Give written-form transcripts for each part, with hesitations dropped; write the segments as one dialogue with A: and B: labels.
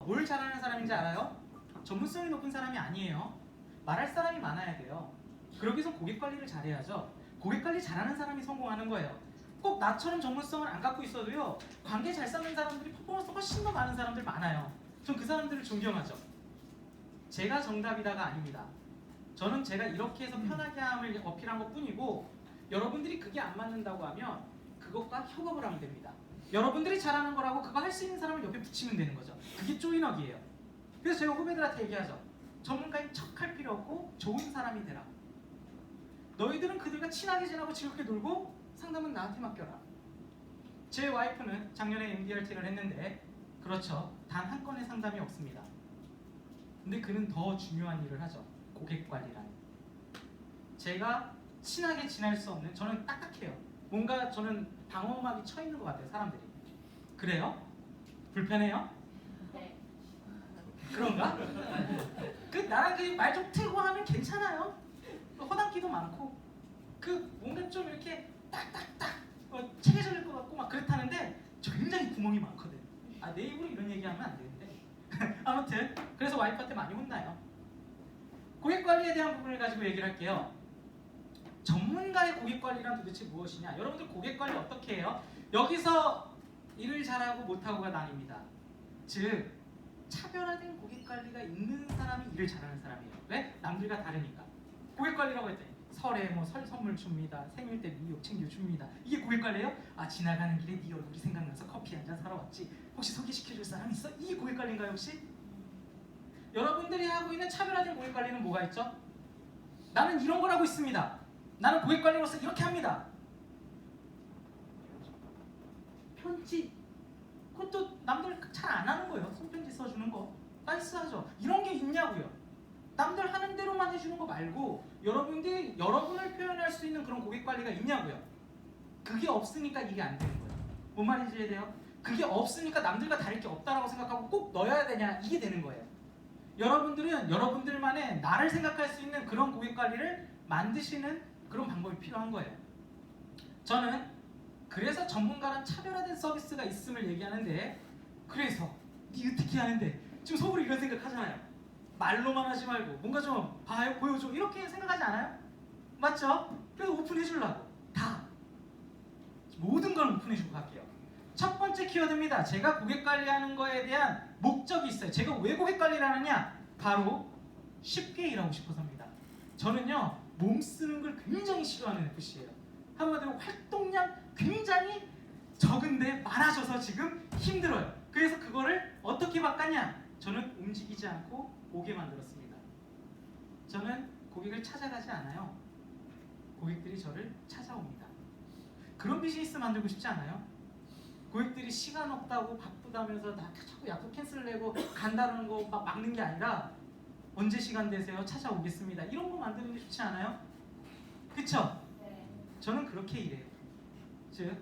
A: 뭘 잘하는 사람인지 알아요? 전문성이 높은 사람이 아니에요. 말할 사람이 많아야 돼요. 그러기 위해서 고객 관리를 잘해야죠. 고객 관리 잘하는 사람이 성공하는 거예요. 꼭 나처럼 전문성을 안 갖고 있어도요, 관계 잘 쌓는 사람들이 퍼포먼스 훨씬 더 많은 사람들 많아요. 전 그 사람들을 존경하죠. 제가 정답이다가 아닙니다. 저는 제가 이렇게 해서 편하게 함을 어필한 것 뿐이고, 여러분들이 그게 안 맞는다고 하면 그것과 협업을 하면 됩니다. 여러분들이 잘하는 거라고 그거 할 수 있는 사람을 옆에 붙이면 되는 거죠. 그게 조인업이에요. 그래서 제가 후배들한테 얘기하죠. 전문가인 척할 필요 없고 좋은 사람이 되라. 너희들은 그들과 친하게 지내고 즐겁게 놀고 상담은 나한테 맡겨라. 제 와이프는 작년에 MDRT를 했는데, 그렇죠, 단 한 건의 상담이 없습니다. 근데 그는 더 중요한 일을 하죠. 고객 관리라는. 제가 친하게 지낼 수 없는, 저는 딱딱해요. 뭔가 저는 방어막이 쳐 있는 것 같아요, 사람들이. 그래요? 불편해요?
B: 네.
A: 그런가? 그 나랑 그 말 좀 트고 하면 괜찮아요. 허당기도 많고, 그 뭔가 좀 이렇게 딱딱딱 체계적일 것 같고 막 그렇다는데 저 굉장히 구멍이 많거든. 아, 내 입으로 이런 얘기하면 안 되는데. 아무튼 그래서 와이프한테 많이 혼나요. 고객 관리에 대한 부분을 가지고 얘기를 할게요. 전문가의 고객 관리란 도대체 무엇이냐? 여러분들 고객 관리 어떻게 해요? 여기서 일을 잘하고 못하고가 나뉩니다. 즉, 차별화된 고객 관리가 있는 사람이 일을 잘하는 사람이에요. 왜? 남들과 다르니까. 고객 관리라고 했더니 설에 뭐 설 선물 줍니다. 생일 때 미역 챙겨줍니다. 이게 고객 관리예요? 아, 지나가는 길에 네 얼굴이 생각나서 커피 한 잔 사러 왔지. 혹시 소개시켜줄 사람 있어? 이게 고객 관리인가요 혹시? 여러분들이 하고 있는 차별화된 고객 관리는 뭐가 있죠? 나는 이런 걸 하고 있습니다. 나는 고객 관리로서 이렇게 합니다. 편지. 그것도 남들 잘 안 하는 거예요. 손편지 써주는 거. 나이스하죠. 이런 게 있냐고요. 남들 하는 대로만 해주는 거 말고 여러분들이 여러분을 표현할 수 있는 그런 고객 관리가 있냐고요. 그게 없으니까 이게 안 되는 거예요. 뭔 말인지 이해돼요? 그게 없으니까 남들과 다를 게 없다라고 생각하고 꼭 넣어야 되냐, 이게 되는 거예요. 여러분들은 여러분들만의 나를 생각할 수 있는 그런 고객 관리를 만드시는 그런 방법이 필요한 거예요. 저는 그래서 전문가란 차별화된 서비스가 있음을 얘기하는데, 그래서 니 어떻게 하는데 지금 속으로 이런 생각 하잖아요. 말로만 하지 말고 뭔가 좀 봐요, 보여줘, 이렇게 생각하지 않아요? 맞죠? 그래서 오픈해 주려고 다 모든 걸 오픈해 주고 갈게요. 첫 번째 키워드입니다. 제가 고객 관리하는 거에 대한 목적이 있어요. 제가 왜 고객 관리를 하느냐? 바로 쉽게 일하고 싶어서입니다. 저는요, 몸 쓰는 걸 굉장히 싫어하는 FC예요. 한마디로 활동량 굉장히 적은데 많아져서 지금 힘들어요. 그래서 그거를 어떻게 바꿨냐? 저는 움직이지 않고 오게 만들었습니다. 저는 고객을 찾아가지 않아요. 고객들이 저를 찾아옵니다. 그런 비즈니스 만들고 싶지 않아요? 고객들이 시간 없다고 바쁘다면서 나 자꾸 약속 캔슬 내고 간다는 거 막 막는 게 아니라 언제 시간 되세요? 찾아오겠습니다. 이런 거 만드는 게 좋지 않아요? 그쵸?
B: 네.
A: 저는 그렇게 일해요. 즉,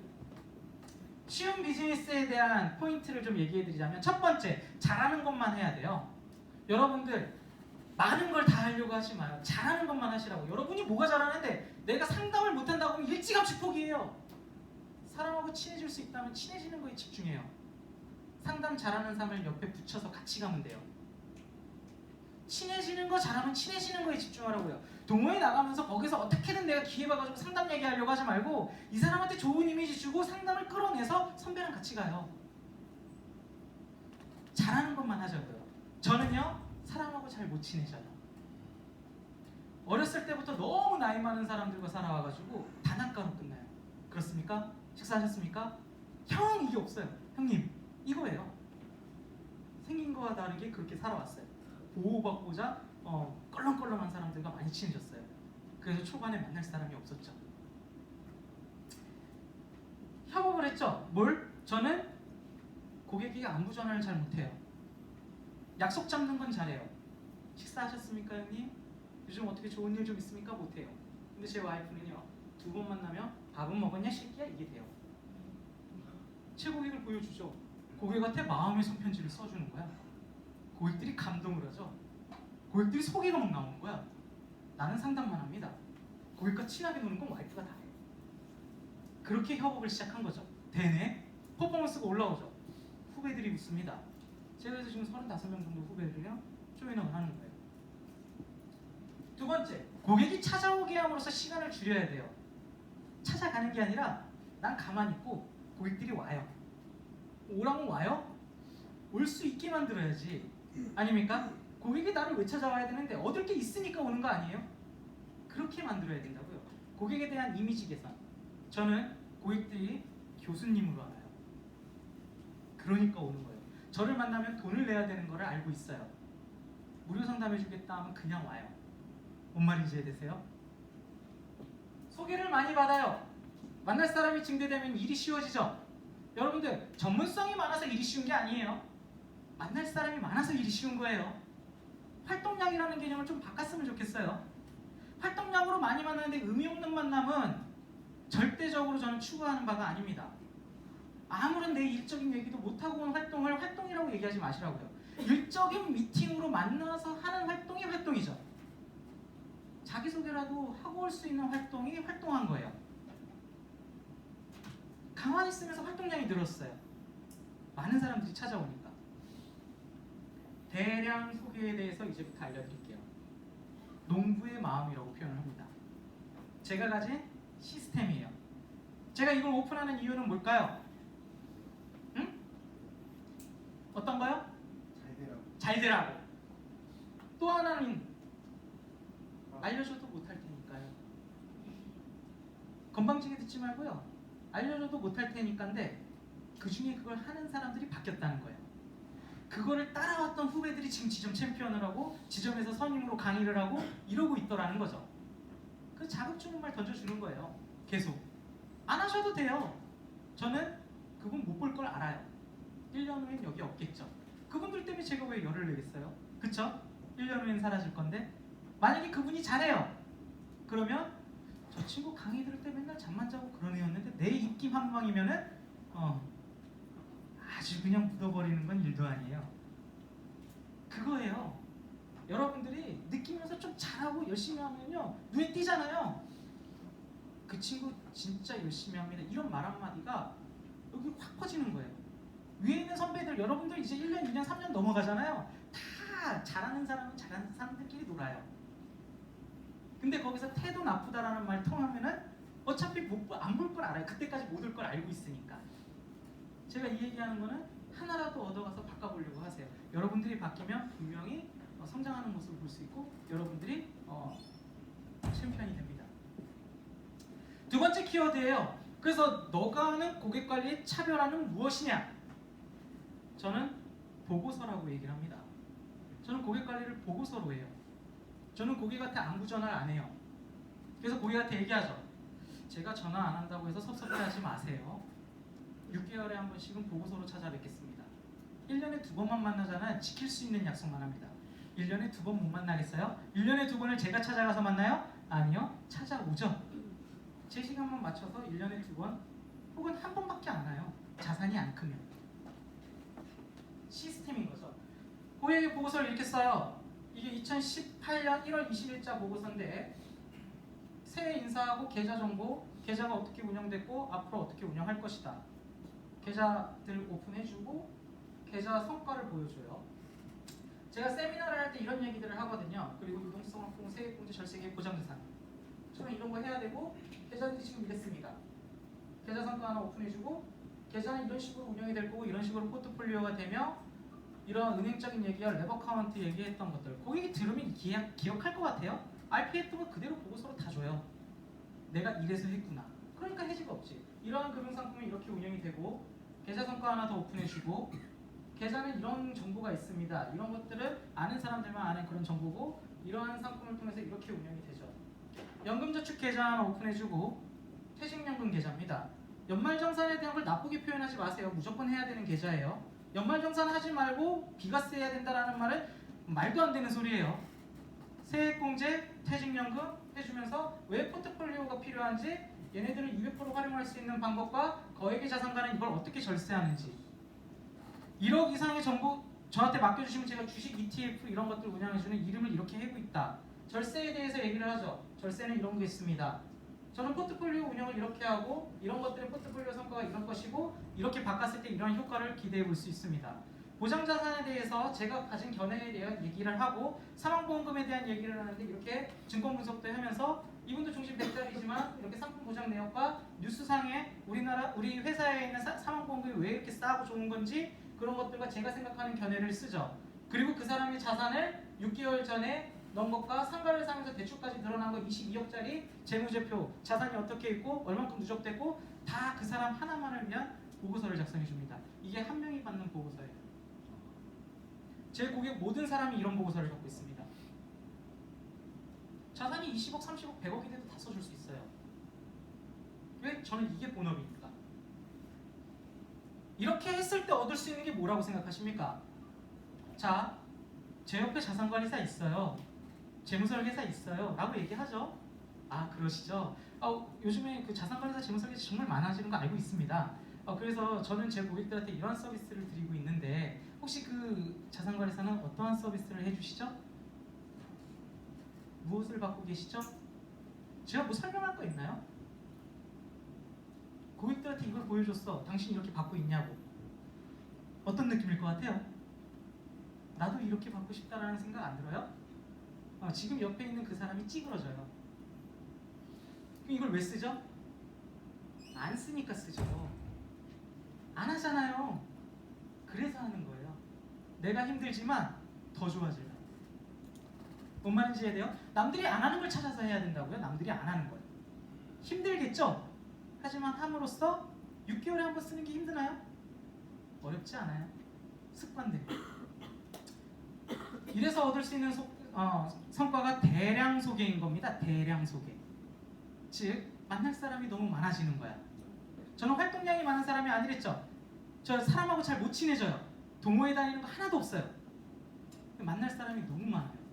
A: 쉬운 비즈니스에 대한 포인트를 좀 얘기해 드리자면, 첫 번째, 잘하는 것만 해야 돼요. 여러분들 많은 걸 다 하려고 하지 마요. 잘하는 것만 하시라고. 여러분이 뭐가 잘하는데 내가 상담을 못한다고 하면 일찌감치 포기해요. 사람하고 친해질 수 있다면 친해지는 거에 집중해요. 상담 잘하는 사람을 옆에 붙여서 같이 가면 돼요. 친해지는 거 잘하면 친해지는 거에 집중하라고요. 동호회 나가면서 거기서 어떻게든 내가 기회 봐가지고 상담 얘기하려고 하지 말고 이 사람한테 좋은 이미지 주고 상담을 끌어내서 선배랑 같이 가요. 잘하는 것만 하자고요. 저는요, 사람하고 잘 못 친해져요. 어렸을 때부터 너무 나이 많은 사람들과 살아와가지고 단아가로 끝나요. 그렇습니까? 식사하셨습니까? 형, 이게 없어요. 형님, 이거예요. 생긴 거와 다르게 그렇게 살아왔어요. 보호받고자 껄렁껄렁한 사람들과 많이 친해졌어요. 그래서 초반에 만날 사람이 없었죠. 협업을 했죠. 뭘? 저는 고객에게 안부 전화를 잘 못해요. 약속 잡는 건 잘해요. 식사하셨습니까, 형님? 요즘 어떻게 좋은 일 좀 있습니까? 못해요. 근데 제 와이프는요, 2번 만나면 밥은 먹었냐, 새끼야? 이게 돼요. 제 고객을 보여주죠. 고객한테 마음의 손편지를 써주는 거야. 고객들이 감동을 하죠. 고객들이 소개가 막 나오는 거야. 나는 상담만 합니다. 고객과 친하게 노는 건 와이프가 다 해요. 그렇게 협업을 시작한 거죠. 되네? 퍼포먼스가 올라오죠. 후배들이 묻습니다. 제가 그래서 지금 35명 정도 후배들이요 조인업을 하는 거예요. 두 번째, 고객이 찾아오게 함으로써 시간을 줄여야 돼요. 찾아가는 게 아니라 난 가만히 있고 고객들이 와요. 오라면 와요? 올 수 있게 만들어야지. 아닙니까? 고객이 나를 왜 찾아와야 되는데 얻을 게 있으니까 오는 거 아니에요? 그렇게 만들어야 된다고요. 고객에 대한 이미지 개선. 저는 고객들이 교수님으로 알아요. 그러니까 오는 거예요. 저를 만나면 돈을 내야 되는 거를 알고 있어요. 무료 상담해 주겠다 하면 그냥 와요. 뭔 말인지 이해되세요? 소개를 많이 받아요. 만날 사람이 증대되면 일이 쉬워지죠. 여러분들 전문성이 많아서 일이 쉬운 게 아니에요. 만날 사람이 많아서 일이 쉬운 거예요. 활동량이라는 개념을 좀 바꿨으면 좋겠어요. 활동량으로 많이 만나는데 의미 없는 만남은 절대적으로 저는 추구하는 바가 아닙니다. 아무런 내 일적인 얘기도 못하고 온 활동을 활동이라고 얘기하지 마시라고요. 일적인 미팅으로 만나서 하는 활동이 활동이죠. 자기소개라도 하고 올 수 있는 활동이 활동한 거예요. 가만히 있으면서 활동량이 늘었어요. 많은 사람들이 찾아오니까. 대량 소개에 대해서 이제부터 알려드릴게요. 농부의 마음이라고 표현을 합니다. 제가 가진 시스템이에요. 제가 이걸 오픈하는 이유는 뭘까요? 응? 어떤가요? 잘 되라고. 또 하나는 알려줘도 못할 테니까요. 건방지게 듣지 말고요. 알려줘도 못할 테니까인데 그 중에 그걸 하는 사람들이 바뀌었다는 거예요. 그거를 따라왔던 후배들이 지금 지점 챔피언을 하고 지점에서 선임으로 강의를 하고 이러고 있더라는 거죠. 그 자극주는 말 던져주는 거예요. 계속. 안 하셔도 돼요. 저는 그분 못 볼 걸 알아요. 1년 후엔 여기 없겠죠. 그분들 때문에 제가 왜 열을 내겠어요? 그쵸? 1년 후엔 사라질 건데 만약에 그분이 잘해요. 그러면 저 친구 강의 들을 때 맨날 잠만 자고 그런 애였는데 내 입김 한 방이면은 아주 그냥 묻어버리는 건 일도 아니에요. 그거예요. 여러분들이 느끼면서 좀 잘하고 열심히 하면요 눈에 띄잖아요. 그 친구 진짜 열심히 합니다. 이런 말 한마디가 여기 확 퍼지는 거예요. 위에 있는 선배들 여러분들 이제 1년, 2년, 3년 넘어가잖아요. 다 잘하는 사람은 잘하는 사람들끼리 놀아요. 근데 거기서 태도 나쁘다라는 말 통하면은 어차피 안 볼 걸 알아요. 그때까지 못 올 걸 알고 있으니까. 제가 이 얘기하는 거는 하나라도 얻어가서 바꿔보려고 하세요. 여러분들이 바뀌면 분명히 성장하는 모습을 볼 수 있고 여러분들이 챔피언이 됩니다. 두 번째 키워드예요. 그래서 너가 하는 고객 관리의 차별화는 무엇이냐? 저는 보고서라고 얘기를 합니다. 저는 고객 관리를 보고서로 해요. 저는 고객한테 안부 전화를 안 해요. 그래서 고객한테 얘기하죠. 제가 전화 안 한다고 해서 섭섭해하지 마세요. 6개월에 한 번씩은 보고서로 찾아뵙겠습니다. 1년에 2번만 만나잖아요. 지킬 수 있는 약속만 합니다. 1년에 2번 못 만나겠어요? 1년에 2번을 제가 찾아가서 만나요? 아니요. 찾아오죠. 제 시간만 맞춰서 1년에 2번 혹은 한 번밖에 안 와요. 자산이 안 크면. 시스템인 거죠. 고객의 보고서를 이렇게 써요. 이게 2018년 1월 20일자 보고서인데 새해 인사하고 계좌 정보, 계좌가 어떻게 운영됐고 앞으로 어떻게 운영할 것이다. 계좌들 오픈해주고 계좌 성과를 보여줘요. 제가 세미나를 할 때 이런 얘기들을 하거든요. 그리고 유동성 확보, 세액공제, 절세계획, 보장자산. 저는 이런 거 해야 되고 계좌들이 지금 이랬습니다. 계좌 성과 하나 오픈해주고 계좌는 이런 식으로 운영이 될 거고 이런 식으로 포트폴리오가 되며 이런 은행적인 얘기와 레버 카운트 얘기했던 것들 고객이 들으면 기억할 것 같아요? RP 했던 거 그대로 보고서로 다 줘요. 내가 이래서 했구나. 그러니까 해지가 없지. 이러한 금융상품이 이렇게 운영이 되고 계좌 성과 하나 더 오픈해주고 계좌는 이런 정보가 있습니다. 이런 것들을 아는 사람들만 아는 그런 정보고 이러한 상품을 통해서 이렇게 운영이 되죠. 연금저축 계좌 하나 오픈해주고 퇴직연금 계좌입니다. 연말정산에 대한 걸 나쁘게 표현하지 마세요. 무조건 해야 되는 계좌예요. 연말정산 하지 말고 비과세 해야 된다는 말은 말도 안 되는 소리예요. 세액공제, 퇴직연금 해주면서 왜 포트폴리오가 필요한지 얘네들을 200% 활용할 수 있는 방법과 거액의 자산가는 이걸 어떻게 절세하는지 1억 이상의 정보 저한테 맡겨주시면 제가 주식 ETF 이런 것들 운영해주는 이름을 이렇게 하고 있다. 절세에 대해서 얘기를 하죠. 절세는 이런 게 있습니다. 저는 포트폴리오 운영을 이렇게 하고 이런 것들의 포트폴리오 성과가 이런 것이고 이렇게 바꿨을 때 이런 효과를 기대해 볼 수 있습니다. 보장자산에 대해서 제가 가진 견해에 대한 얘기를 하고 사망보험금에 대한 얘기를 하는데 이렇게 증권 분석도 하면서 이분도 중심 백달이지만 이렇게 상품 보장 내역과 뉴스상에 우리 회사에 있는 사망보험금이 왜 이렇게 싸고 좋은 건지 그런 것들과 제가 생각하는 견해를 쓰죠. 그리고 그 사람의 자산을 6개월 전에 넣은 것과 상가를 사면서 대출까지 드러난 거 22억짜리 재무제표, 자산이 어떻게 있고 얼만큼 누적됐고 다 그 사람 하나만을 위한 보고서를 작성해 줍니다. 이게 한 명이 받는 보고서예요. 제 고객 모든 사람이 이런 보고서를 갖고 있습니다. 자산이 20억, 30억, 100억이 돼도 다 써줄 수 있어요. 왜? 저는 이게 본업이니까. 이렇게 했을 때 얻을 수 있는 게 뭐라고 생각하십니까? 자, 제 옆에 자산관리사 있어요. 재무설계사 있어요. 라고 얘기하죠. 아, 그러시죠? 요즘에 그 자산관리사 재무설계사 정말 많아지는 거 알고 있습니다. 그래서 저는 제 고객들한테 이러한 서비스를 드리고 있는데 혹시 그 자산관리사는 어떠한 서비스를 해주시죠? 무엇을 받고 계시죠? 제가 뭐 설명할 거 있나요? 고객들한테 이걸 보여줬어. 당신이 이렇게 받고 있냐고. 어떤 느낌일 것 같아요? 나도 이렇게 받고 싶다라는 생각 안 들어요? 지금 옆에 있는 그 사람이 찌그러져요. 그럼 이걸 왜 쓰죠? 안 쓰니까 쓰죠. 안 하잖아요. 그래서 하는 거예요. 내가 힘들지만 더 좋아져요. 뭔 말인지 이해돼요? 남들이 안 하는 걸 찾아서 해야 된다고요? 남들이 안 하는 걸. 힘들겠죠? 하지만 함으로써 6개월에 한 번 쓰는 게 힘드나요? 어렵지 않아요. 습관대로. 이래서 얻을 수 있는 성과가 대량 소개인 겁니다. 대량 소개. 즉 만날 사람이 너무 많아지는 거야. 저는 활동량이 많은 사람이 아니랬죠. 저 사람하고 잘 못 친해져요. 동호회 다니는 거 하나도 없어요. 만날 사람이 너무 많아요.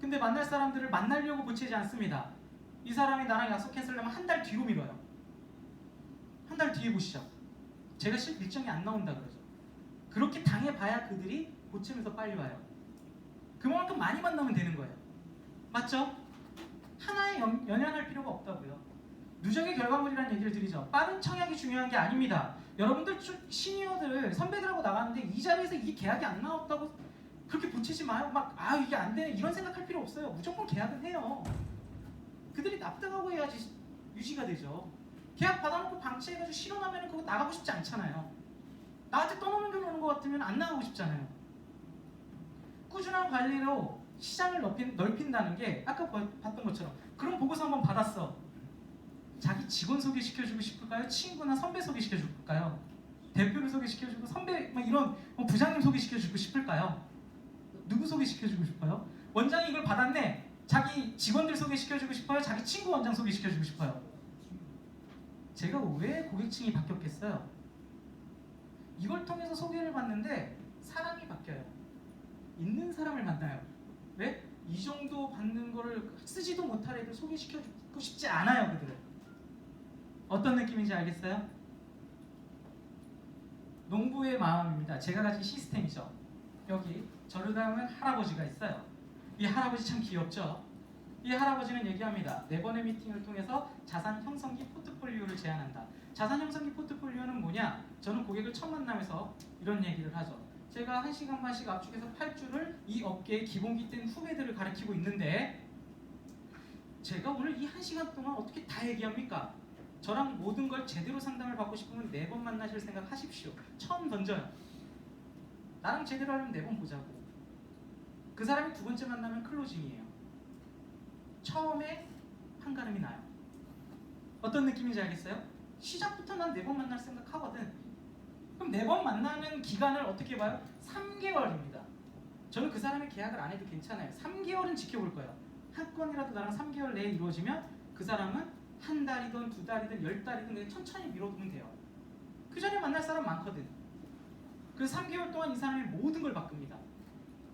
A: 근데 만날 사람들을 만나려고 보채지 않습니다. 이 사람이 나랑 약속했으려면 한 달 뒤로 미뤄요. 한 달 뒤에 보시죠. 제가 일정이 안 나온다 그러죠. 그렇게 당해봐야 그들이 고치면서 빨리 와요. 그만큼 많이 만나면 되는 거예요. 맞죠? 하나에 연연할 필요가 없다고요. 누적의 결과물이라는 얘기를 드리죠. 빠른 청약이 중요한 게 아닙니다. 여러분들 시니어들 선배들하고 나가는데 이 자리에서 이 계약이 안 나왔다고 그렇게 보채지 마요. 이게 안 되네 이런 생각할 필요 없어요. 무조건 계약은 해요. 그들이 납득하고 해야지 유지가 되죠. 계약 받아놓고 방치해가지고 실효나면 그거 나가고 싶지 않잖아요. 나한테 떠넘는 게 오는 것 같으면 안 나가고 싶잖아요. 꾸준한 관리로 시장을 넓힌다는 게 아까 봤던 것처럼 그런 보고서 한번 받았어. 자기 직원 소개시켜주고 싶을까요? 친구나 선배 소개시켜줄까요? 대표를 소개시켜주고 선배 이런 부장님 소개시켜주고 싶을까요? 누구 소개시켜주고 싶어요? 원장이 이걸 받았네. 자기 직원들 소개시켜주고 싶어요? 자기 친구 원장 소개시켜주고 싶어요? 제가 왜 고객층이 바뀌었겠어요? 이걸 통해서 소개를 받는데 사람이 바뀌어요. 있는 사람을 만나요. 왜? 이 정도 받는 거를 쓰지도 못할 애들 소개시켜주고 싶지 않아요. 그들은. 어떤 느낌인지 알겠어요? 농부의 마음입니다. 제가 가진 시스템이죠. 여기 저를 닮은 할아버지가 있어요. 이 할아버지 참 귀엽죠? 이 할아버지는 얘기합니다. 4번의 미팅을 통해서 자산 형성기 포트폴리오를 제안한다. 자산 형성기 포트폴리오는 뭐냐? 저는 고객을 처음 만나면서 이런 얘기를 하죠. 제가 1시간 반씩 압축해서 8주를 이 업계의 기본기 된 후배들을 가르치고 있는데 제가 오늘 이 1시간 동안 어떻게 다 얘기합니까? 저랑 모든 걸 제대로 상담을 받고 싶으면 4번 만나실 생각 하십시오. 처음 던져요. 나랑 제대로 하려면 4번 보자고. 그 사람이 2번째 만나면 클로징이에요. 처음에 판가름이 나요. 어떤 느낌인지 알겠어요? 시작부터 난 4번 만날 생각하거든. 그럼 4번 만나는 기간을 어떻게 봐요? 3개월입니다. 저는 그 사람의 계약을 안 해도 괜찮아요. 3개월은 지켜볼 거예요. 한 건이라도 나랑 3개월 내에 이루어지면 그 사람은 한 달이든 2달이든 10달이든 그냥 천천히 미뤄두면 돼요. 그 전에 만날 사람 많거든. 그 3개월 동안 이 사람이 모든 걸 바꿉니다.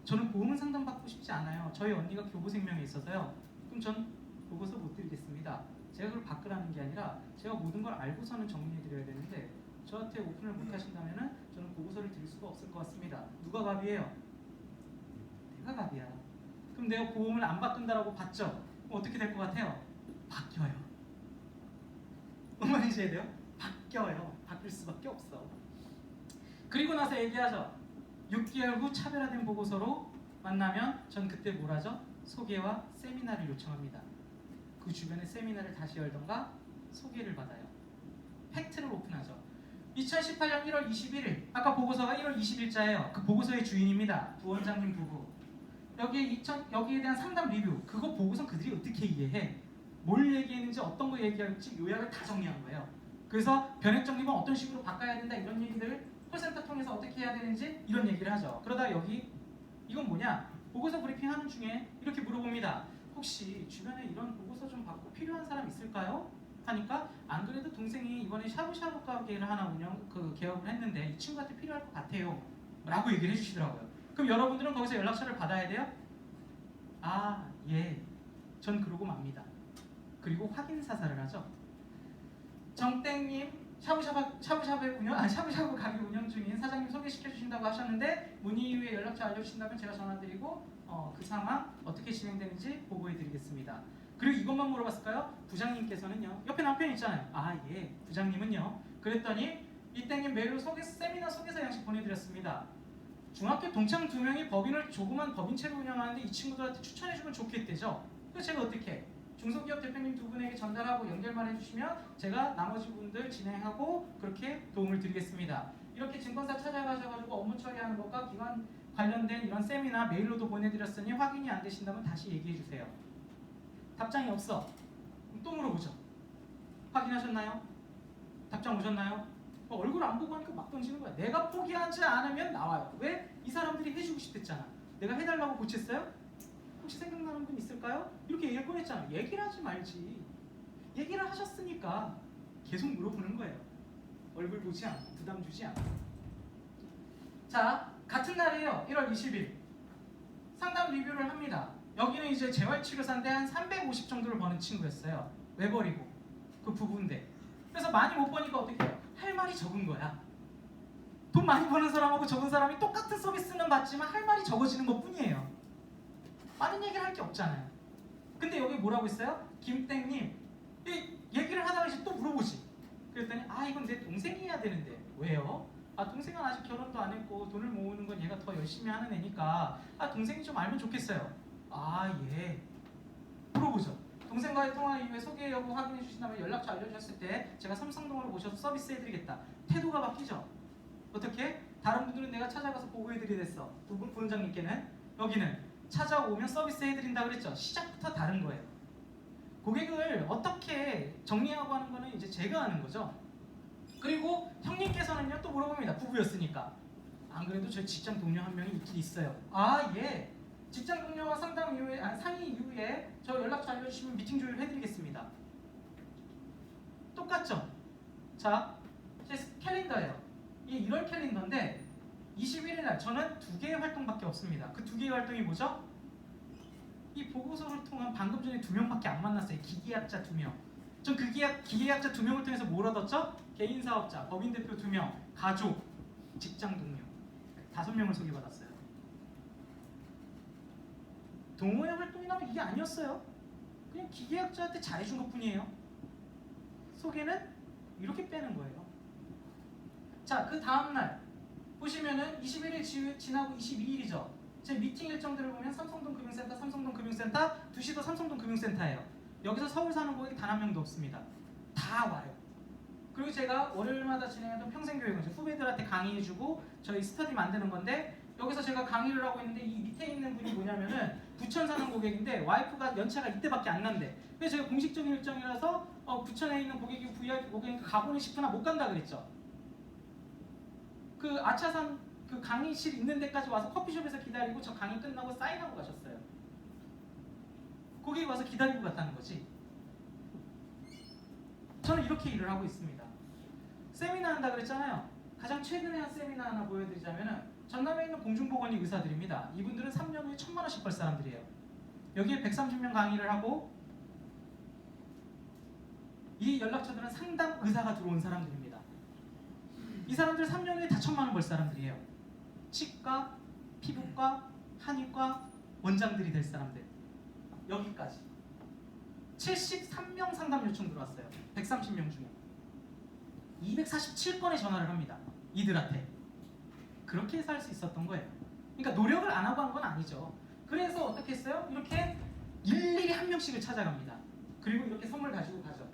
A: 저는 보험은 상담받고 싶지 않아요. 저희 언니가 교보생명에 있어서요. 그럼 전 보고서 못 드리겠습니다. 제가 그걸 바꾸라는 게 아니라 제가 모든 걸 알고서는 정리해드려야 되는데 저한테 오픈을 못 하신다면 저는 보고서를 드릴 수가 없을 것 같습니다. 누가 갑이에요? 내가 갑이야. 그럼 내가 보험을 안 바꾼다라고 봤죠? 그럼 어떻게 될 것 같아요? 바뀌어요. 뭔 말인지 해야 돼요? 바뀌어요. 바뀔 수밖에 없어. 그리고 나서 얘기하죠. 6개월 후 차별화된 보고서로 만나면 전 그때 뭘 하죠? 소개와 세미나를 요청합니다. 그 주변에 세미나를 다시 열던가 소개를 받아요. 팩트를 오픈하죠. 2018년 1월 21일 아까 보고서가 1월 20일자예요. 그 보고서의 주인입니다. 부원장님 부부. 여기에 대한 상담 리뷰. 그거 보고선 그들이 어떻게 이해해? 뭘 얘기했는지 어떤 거 얘기할지 요약을 다 정리한 거예요. 그래서 변액 정립은 어떤 식으로 바꿔야 된다 이런 얘기들 콜센터 통해서 어떻게 해야 되는지 이런 얘기를 하죠. 그러다 여기 이건 뭐냐? 보고서 브리핑하는 중에 이렇게 물어봅니다. 혹시 주변에 이런 보고서 좀 받고 필요한 사람 있을까요? 하니까 안 그래도 동생이 이번에 샤브샤브 가게를 하나 개업을 했는데 이 친구한테 필요할 것 같아요 라고 얘기를 해주시더라고요. 그럼 여러분들은 거기서 연락처를 받아야 돼요? 아, 예. 전 그러고 맙니다. 그리고 확인 사살을 하죠. 정땡님 샤브샤브 가게 운영 중인 사장님 소개시켜 주신다고 하셨는데 문의 이후에 연락처 알려주신다면 제가 전화드리고 그 상황 어떻게 진행되는지 보고해 드리겠습니다. 그리고 이것만 물어봤을까요? 부장님께서는요. 옆에 남편 있잖아요. 아, 예. 부장님은요. 그랬더니 이땡님 메일로 세미나 소개서 양식 보내드렸습니다. 중학교 동창 2명이 조그만 법인체를 운영하는데 이 친구들한테 추천해주면 좋겠대죠. 그래서 제가 어떻게 중소기업 대표님 2분에게 전달하고 연결만 해주시면 제가 나머지 분들 진행하고 그렇게 도움을 드리겠습니다. 이렇게 증권사 찾아가셔가지고 업무 처리하는 것과 기관 관련된 이런 세미나 메일로도 보내드렸으니 확인이 안 되신다면 다시 얘기해주세요. 답장이 없어. 또 물어보죠. 확인하셨나요? 답장 오셨나요? 얼굴 안 보고 하니까 막 던지는 거야. 내가 포기하지 않으면 나와요. 왜? 이 사람들이 해주고 싶댔잖아. 내가 해달라고 고쳤어요? 혹시 생각나는 분 있을까요? 이렇게 얘기를 꺼냈잖아. 얘기를 하지 말지. 얘기를 하셨으니까 계속 물어보는 거예요. 얼굴 보지 않고 부담 주지 않고. 자, 같은 날이에요. 1월 20일 상담 리뷰를 합니다. 여기는 이제 재활치료사인데 한 350 정도를 버는 친구였어요. 왜 버리고? 그 부부인데. 그래서 많이 못 버니까 어떻게 해요? 할 말이 적은 거야. 돈 많이 버는 사람하고 적은 사람이 똑같은 서비스는 받지만 할 말이 적어지는 것 뿐이에요. 많은 얘기를 할 게 없잖아요. 근데 여기 뭐라고 있어요? 김땡님 얘기를 하다가 이제 또 물어보지. 그랬더니 이건 내 동생이 해야 되는데. 왜요? 동생은 아직 결혼도 안 했고 돈을 모으는 건 얘가 더 열심히 하는 애니까 동생이 좀 알면 좋겠어요. 예. 물어보죠. 동생과의 통화 이후에 소개 여부 확인해 주신다면 연락처 알려주셨을 때 제가 삼성동으로 모셔서 서비스해드리겠다. 태도가 바뀌죠. 어떻게? 다른 분들은 내가 찾아가서 보고해드리겠어. 부원장님께는 여기는 찾아오면 서비스해드린다 그랬죠. 시작부터 다른 거예요. 고객을 어떻게 정리하고 하는 거는 이제 제가 하는 거죠. 그리고 형님께서는요 또 물어봅니다. 부부였으니까. 안 그래도 저 직장 동료 한 명이 있긴 있어요. 예. 직장 동료와 상담 이후에 상의 이후에 저 연락처 알려주시면 미팅 조율 해드리겠습니다. 똑같죠? 자, 제 캘린더예요. 이게 1월 캘린더인데 21일 날 저는 2개의 활동밖에 없습니다. 그 2개의 활동이 뭐죠? 이 보고서를 통한 방금 전에 2명밖에 안 만났어요. 기계학자 2명. 전 그 기계학자 2명을 통해서 뭘 얻었죠? 개인 사업자, 법인 대표 2명, 가족, 직장 동료 5명을 소개받았어요. 동호회 활동이라면 이게 아니었어요. 그냥 기계학자한테 잘해준 것 뿐이에요. 소개는 이렇게 빼는 거예요. 자, 그 다음날 보시면은 21일 지나고 22일이죠. 제 미팅 일정들을 보면 삼성동 금융센터, 2시도 삼성동 금융센터예요. 여기서 서울 사는 고객이 단 한 명도 없습니다. 다 와요. 그리고 제가 월요일마다 진행하던 평생교육은 후배들한테 강의해주고 저희 스터디 만드는 건데 여기서 제가 강의를 하고 있는데 이 밑에 있는 분이 뭐냐면은 부천 사는 고객인데 와이프가 연차가 이때밖에 안 난대. 그래서 제가 공식적인 일정이라서 부천에 있는 고객이 VIP 고객이니까 가고는 싶으나 못 간다 그랬죠. 그 아차산 그 강의실 있는 데까지 와서 커피숍에서 기다리고 저 강의 끝나고 사인하고 가셨어요. 고객이 와서 기다리고 갔다는 거지. 저는 이렇게 일을 하고 있습니다. 세미나 한다 그랬잖아요. 가장 최근에 한 세미나 하나 보여드리자면은 전남에 있는 공중보건의 의사들입니다. 이분들은 3년 후에 1,000만 원씩 벌 사람들이에요. 여기에 130명 강의를 하고 이 연락처들은 상담 의사가 들어온 사람들입니다. 이 사람들 3년 후에 다 1,000만 원 벌 사람들이에요. 치과, 피부과, 한의과 원장들이 될 사람들. 여기까지 73명 상담 요청 들어왔어요. 130명 중에 247건의 전화를 합니다. 이들한테 그렇게 해서 할 수 있었던 거예요. 그러니까 노력을 안 하고 한 건 아니죠. 그래서 어떻게 했어요? 이렇게 일일이 한 명씩을 찾아갑니다. 그리고 이렇게 선물 가지고 가죠.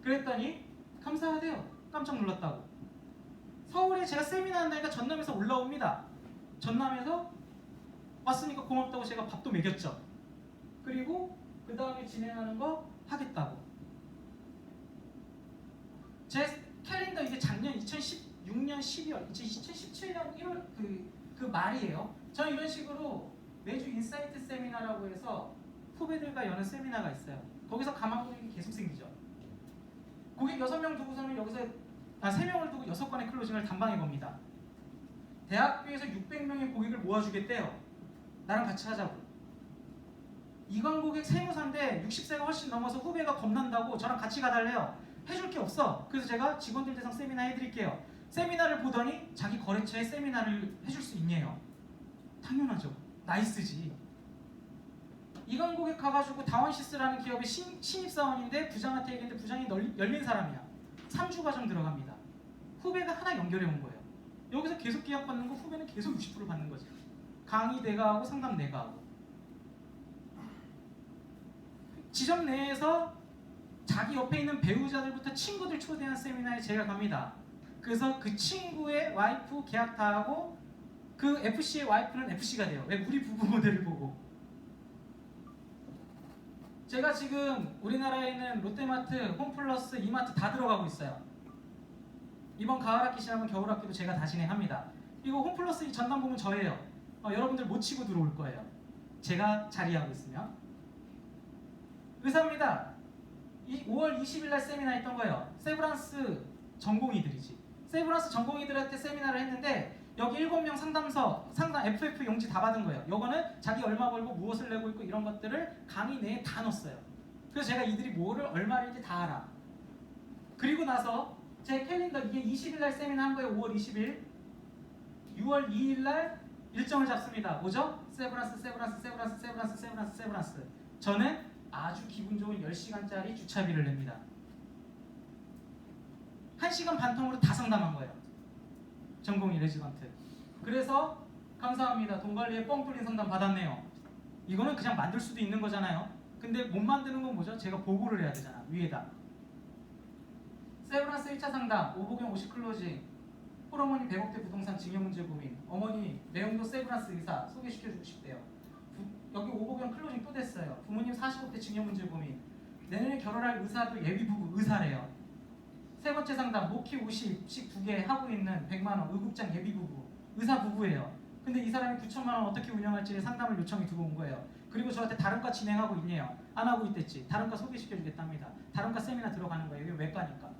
A: 그랬더니 감사하대요. 깜짝 놀랐다고. 서울에 제가 세미나 한다니까 전남에서 올라옵니다. 전남에서 왔으니까 고맙다고 제가 밥도 먹였죠. 그리고 그 다음에 진행하는 거 하겠다고. 제 캘린더 이게 작년 2016년 12월, 2017년 1월 그 말이에요. 저는 이런 식으로 매주 인사이트 세미나라고 해서 후배들과 여는 세미나가 있어요. 거기서 가망 고객이 계속 생기죠. 고객 6명 두고서는 여기서 3명을 두고 6건의 클로징을 단방에 겁니다. 대학교에서 600명의 고객을 모아주겠대요. 나랑 같이 하자고. 이관 고객 세무사인데 60세가 훨씬 넘어서 후배가 겁난다고 저랑 같이 가달래요. 해줄 게 없어. 그래서 제가 직원들 대상 세미나 해드릴게요. 세미나를 보더니 자기 거래처에 세미나를 해줄 수 있네요. 당연하죠. 나이스지. 이관 고객 가가지고 다원시스라는 기업의 신입사원인데 부장한테 얘기했는데 부장이 열린 사람이야. 3주 과정 들어갑니다. 후배가 하나 연결해 온 거예요. 여기서 계속 계약 받는 거 후배는 계속 60% 받는 거지. 강의 내가 하고 상담 내가 하고. 지점 내에서 자기 옆에 있는 배우자들부터 친구들 초대한 세미나에 제가 갑니다. 그래서 그 친구의 와이프 계약 다 하고 그 FC의 와이프는 FC가 돼요. 왜? 우리 부부 모델을 보고. 제가 지금 우리나라에 있는 롯데마트, 홈플러스, 이마트 다 들어가고 있어요. 이번 가을학기 지나면 겨울학기도 제가 다 진행합니다. 이거 홈플러스 전담 보면 저예요. 여러분들 못 치고 들어올 거예요. 제가 자리하고 있으면. 의사입니다. 5월 20일 날 세미나 했던 거예요. 세브란스 전공의들이지. 세브란스 전공의들한테 세미나를 했는데 여기 7명 상담 FF 용지 다 받은 거예요. 요거는 자기 얼마 벌고 무엇을 내고 있고 이런 것들을 강의 내에 다 넣었어요. 그래서 제가 이들이 뭐를 얼마인지 다 알아. 그리고 나서 제 캘린더 이게 20일 날 세미나 한 거예요. 5월 20일. 6월 2일 날 일정을 잡습니다. 뭐죠? 세브란스. 저는 아주 기분 좋은 10시간짜리 주차비를 냅니다. 1시간 반 통으로 다 상담한 거예요. 전공의 레지던트. 그래서 감사합니다. 돈 관리에 뻥 뚫린 상담 받았네요. 이거는 그냥 만들 수도 있는 거잖아요. 근데 못 만드는 건 뭐죠? 제가 보고를 해야 되잖아. 위에다. 세브란스 1차 상담, 오복용 50 클로징, 홀어머니 100억대 부동산 증여 문제 고민, 어머니 매형도 세브란스 의사 소개시켜주고 싶대요. 여기 오복용 클로징 또 됐어요. 부모님 40억대 증여 문제 고민, 내년에 결혼할 의사도 예비부부 의사래요. 세 번째 상담, 모키 50씩 2개 하고 있는 100만원 의국장 예비부부 의사 부부예요. 근데 이 사람이 9천만원 어떻게 운영할지 상담을 요청이 들어온 거예요. 그리고 저한테 다른과 진행하고 있네요. 안 하고 있댔지. 다른과 소개시켜주겠답니다. 다른과 세미나 들어가는 거예요. 이게 외과니까.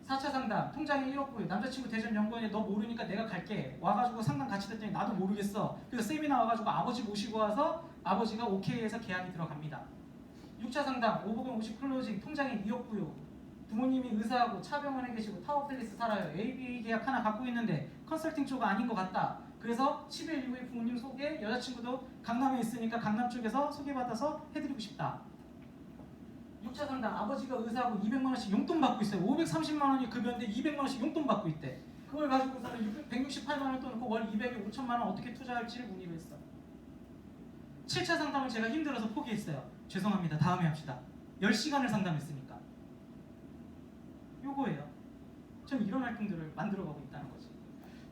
A: 4차 상담, 통장에 1억 부여, 남자친구 대전 연구원에 너 모르니까 내가 갈게. 와가지고 상담 같이 됐더니 나도 모르겠어. 그래서 세미나 와가지고 아버지 모시고 와서 아버지가 오케이 해서 계약이 들어갑니다. 6차 상담, 오복용 50 클로징, 통장에 2억 부여, 부모님이 의사하고 차병원에 계시고 타워팰리스 살아요. ABA 계약 하나 갖고 있는데 컨설팅 쪽은 아닌 것 같다. 그래서 10일 이후에 부모님 소개, 여자친구도 강남에 있으니까 강남 쪽에서 소개받아서 해드리고 싶다. 6차 상담, 아버지가 의사하고 200만원씩 용돈 받고 있어요. 530만원이 급여인데 200만원씩 용돈 받고 있대. 그걸 가지고서는 168만원 돈 넣고 월 200에 5천만원 어떻게 투자할지를 문의를 했어. 7차 상담을 제가 힘들어서 포기했어요. 죄송합니다. 다음에 합시다. 10시간을 상담했으니까. 요거예요. 전 이런 활동들을 만들어가고 있다는 거지.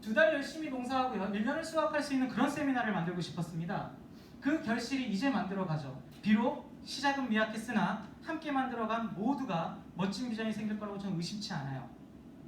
A: 2달 열심히 농사하고요. 1년을 수확할 수 있는 그런 세미나를 만들고 싶었습니다. 그 결실이 이제 만들어가죠. 비록 시작은 미약했으나 함께 만들어간 모두가 멋진 비전이 생길 거라고 저는 의심치 않아요.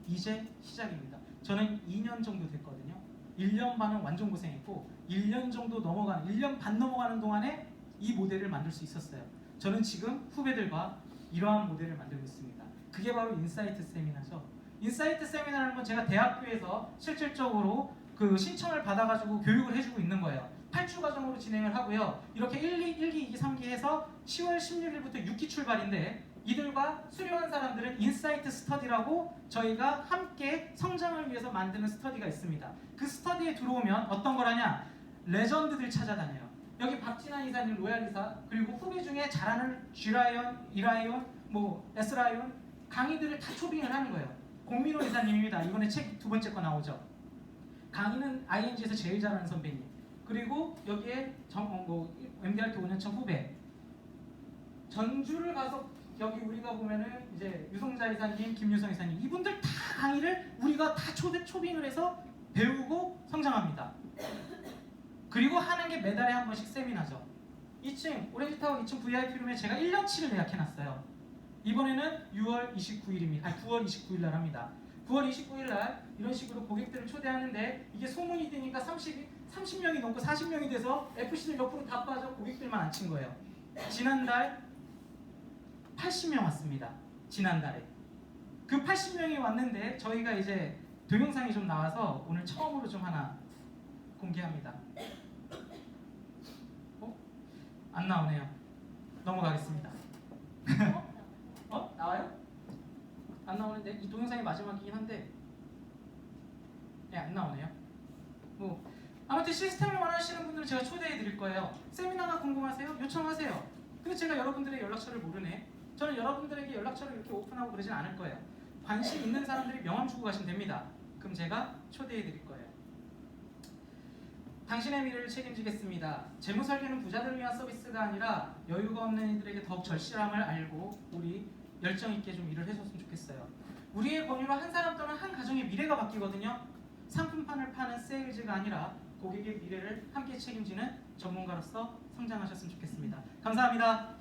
A: 이제 시작입니다. 저는 2년 정도 됐거든요. 1년 반은 완전 고생했고 1년 정도 넘어가는 1년 반 넘어가는 동안에 이 모델을 만들 수 있었어요. 저는 지금 후배들과 이러한 모델을 만들고 있습니다. 그게 바로 인사이트 세미나죠. 인사이트 세미나라는 건 제가 대학교에서 실질적으로 그 신청을 받아가지고 교육을 해주고 있는 거예요. 8주 과정으로 진행을 하고요. 이렇게 1기, 2기, 3기 해서 10월 16일부터 6기 출발인데 이들과 수료한 사람들은 인사이트 스터디라고 저희가 함께 성장을 위해서 만드는 스터디가 있습니다. 그 스터디에 들어오면 어떤 걸 하냐? 레전드들 찾아다녀요. 여기 박진환 이사님 로얄 이사, 그리고 후배 중에 잘하는 G라이언, E라이언, S라이언 강의들을 다 초빙을 하는 거예요. 공민호 이사님입니다. 이번에 책 2번째 거 나오죠. 강의는 ING에서 제일 잘하는 선배님. 그리고 여기에 MDRT 5년차 후배. 전주를 가서 여기 우리가 보면은 이제 유성자 이사님, 김유성 이사님 이분들 다 강의를 우리가 다 초빙을 해서 배우고 성장합니다. 그리고 하는 게 매달에 한 번씩 세미나죠. 2층 오렌지타워 2층 VIP룸에 제가 1년치를 예약해놨어요. 이번에는 6월 29일입니다. 아니 9월 29일 날 합니다. 9월 29일 날 이런 식으로 고객들을 초대하는데 이게 소문이 되니까 30명이 넘고 40명이 돼서 FC들 옆으로 다 빠져 고객들만 앉힌 거예요. 지난달 80명 왔습니다. 지난달에. 그 80명이 왔는데 저희가 이제 동영상이 좀 나와서 오늘 처음으로 좀 하나 공개합니다. 안 나오네요. 넘어가겠습니다. 나와요? 안 나오는데 이 동영상이 마지막이긴 한데 안 나오네요. 아무튼 시스템을 원하시는 분들은 제가 초대해 드릴 거예요. 세미나가 궁금하세요? 요청하세요. 근데 제가 여러분들의 연락처를 모르네. 저는 여러분들에게 연락처를 이렇게 오픈하고 그러진 않을 거예요. 관심 있는 사람들이 명함 주고 가시면 됩니다. 그럼 제가 초대해 드릴 거예요. 당신의 미래를 책임지겠습니다. 재무 설계는 부자들을 위한 서비스가 아니라 여유가 없는 이들에게 더욱 절실함을 알고 우리 열정 있게 좀 일을 해줬으면 좋겠어요. 우리의 권유로 한 사람 또는 한 가정의 미래가 바뀌거든요. 상품판을 파는 세일즈가 아니라 고객의 미래를 함께 책임지는 전문가로서 성장하셨으면 좋겠습니다. 감사합니다.